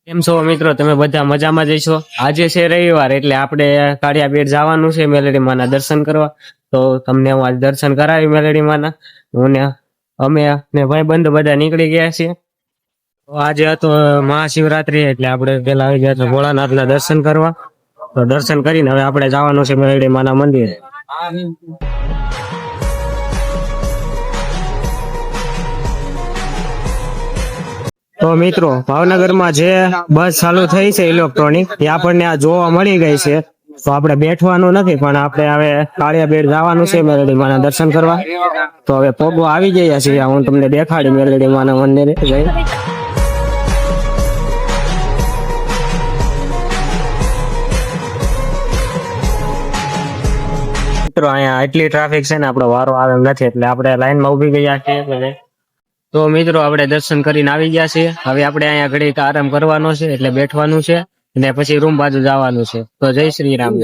કેમ છો મિત્રો? તમે બધા મજામાં જઈશો? આજે છે રવિવાર, એટલે આપણે કાળિયા બેટ જવાનું છે મેલડી માના દર્શન કરવા. તો તમને હું આજ દર્શન કરાવી મેલડી માના. હું ને અમે ને ભાઈબંધો બધા નીકળી ગયા છીએ. તો આજે હતો મહાશિવરાત્રી, એટલે આપણે પેલા આવી ગયા છે ભોળાનાથના દર્શન કરવા. તો દર્શન કરીને હવે આપણે જવાનું છે મેલડી માના મંદિરે. તો મિત્રો, ભાવનગરમાં જે બસ ચાલુ થઈ છે ઇલેક્ટ્રોનિક, એ આપણને આ જોવા મળી ગઈ છે. તો આપણે બેઠવાનું નથી, પણ આપણે હવે કાળિયા બેટ જવાનું છે મેલડી માના દર્શન કરવા. તો હવે પોગો આવી ગયા છે, હું તમને દેખાડી મેલડી માના મંદિરે જઈ. મિત્રો, અહીંયા એટલી ટ્રાફિક છે ને, આપણો વારો આવે એમ નથી, એટલે આપણે લાઈનમાં ઉભી ગયા છીએ. તો મિત્રો, આપણે દર્શન કરીને આવી ગયા છીએ. હવે આપણે અહીંયા ઘડીક આરામ કરવાનો છે, એટલે બેઠવાનું છે, અને પછી રૂમ બાજુ જવાનું છે. તો જય શ્રી રામ.